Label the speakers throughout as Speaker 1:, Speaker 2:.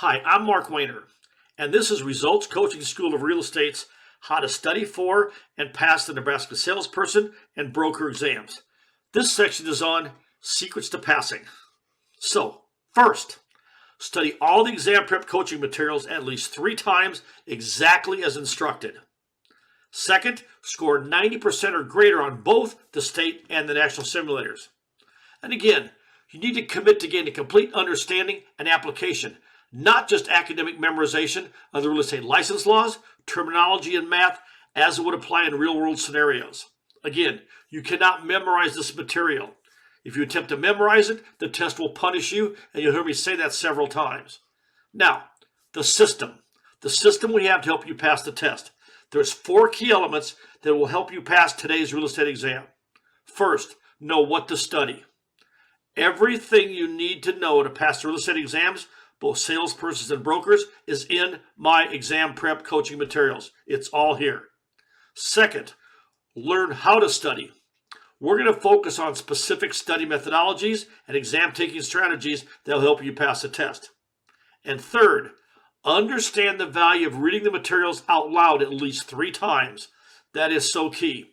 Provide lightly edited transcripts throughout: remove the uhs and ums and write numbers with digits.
Speaker 1: Hi, I'm Mark Weiner, and this is Results Coaching School of Real Estate's How to Study for and Pass the Nebraska Salesperson and Broker Exams. This section is on Secrets to Passing. So, first, study all the exam prep coaching materials at least 3 times exactly as instructed. Second, score 90% or greater on both the state and the national simulators. And again, you need to commit to gain a complete understanding and application, not just academic memorization of the real estate license laws, terminology, and math as it would apply in real-world scenarios. Again, you cannot memorize this material. If you attempt to memorize it, the test will punish you, and you'll hear me say that several times. Now, the system. The system we have to help you pass the test. There's 4 key elements that will help you pass today's real estate exam. First, know what to study. Everything you need to know to pass the real estate exams, both salespersons and brokers, is in my exam prep coaching materials. It's all here. Second, learn how to study. We're going to focus on specific study methodologies and exam taking strategies that will help you pass the test. And third, understand the value of reading the materials out loud at least 3 times. That is so key.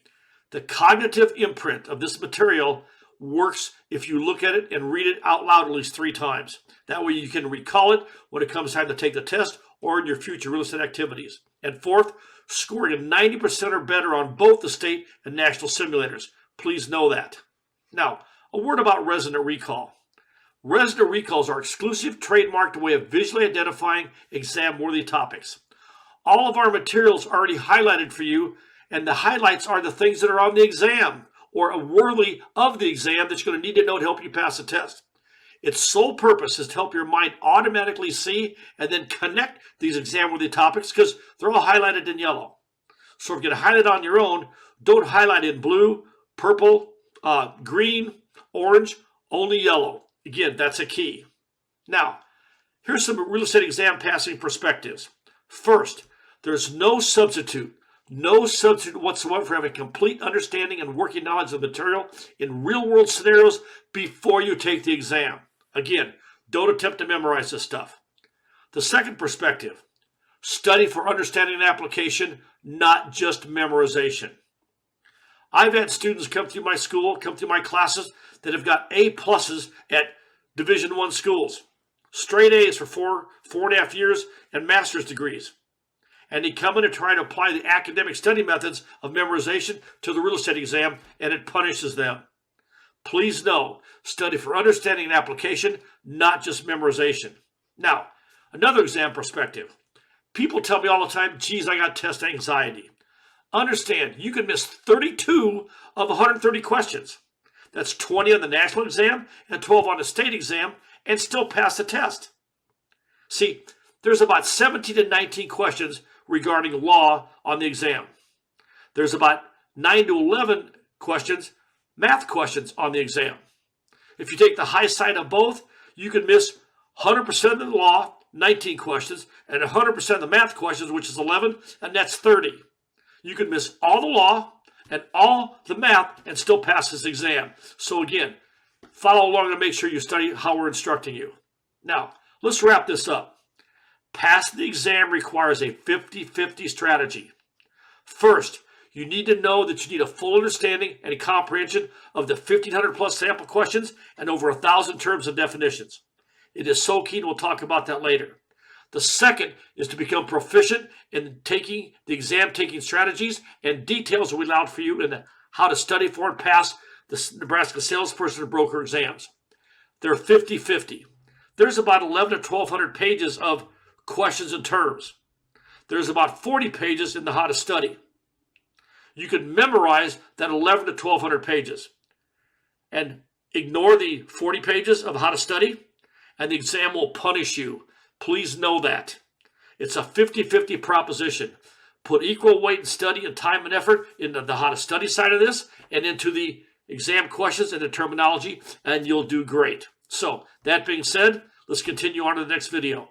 Speaker 1: The cognitive imprint of this material works if you look at it and read it out loud at least 3 times. That way you can recall it when it comes time to take the test or in your future real estate activities. And fourth, scoring a 90% or better on both the state and national simulators. Please know that. Now, a word about REESONATE RECALL. REESONATE RECALL is our exclusive trademarked way of visually identifying exam-worthy topics. All of our materials are already highlighted for you, and the highlights are the things that are on the exam or worthy of the exam that you're going to need to know to help you pass the test. Its sole purpose is to help your mind automatically see and then connect these exam-worthy topics because they're all highlighted in yellow. So if you're going to highlight on your own, don't highlight in blue, purple, green, orange, only yellow. Again, that's a key. Now, here's some real estate exam passing perspectives. First, there's no substitute whatsoever for having complete understanding and working knowledge of the material in real-world scenarios before you take the exam. Again, don't attempt to memorize this stuff. The second perspective, study for understanding and application, not just memorization. I've had students come through my school, come through my classes that have got A+ at Division I schools, straight A's for 4.5 years, and master's degrees. And they come in and try to apply the academic study methods of memorization to the real estate exam, and it punishes them. Please know, study for understanding and application, not just memorization. Now, another exam perspective. People tell me all the time, geez, I got test anxiety. Understand, you can miss 32 of 130 questions. That's 20 on the national exam and 12 on the state exam, and still pass the test. See, there's about 17 to 19 questions regarding law on the exam. There's about 9 to 11 questions, math questions on the exam. If you take the high side of both, you can miss 100% of the law, 19 questions, and 100% of the math questions, which is 11, and that's 30. You can miss all the law and all the math and still pass this exam. So again, follow along and make sure you study how we're instructing you. Now, let's wrap this up. Passing the exam requires a 50-50 strategy. First, you need to know that you need a full understanding and a comprehension of the 1,500 plus sample questions and over 1,000 terms and definitions. It is so key, and we'll talk about that later. The second is to become proficient in taking the exam taking strategies and details that we allowed for you in how to study for and pass the Nebraska Salesperson and Broker exams. They're 50-50. There's about 1,100 to 1,200 pages of questions and terms. There's about 40 pages in the how to study. You can memorize that 1,100 to 1,200 pages and ignore the 40 pages of how to study, and the exam will punish you. Please know that. It's a 50-50 proposition. Put equal weight in study and time and effort into the how to study side of this and into the exam questions and the terminology, and you'll do great. So, that being said, let's continue on to the next video.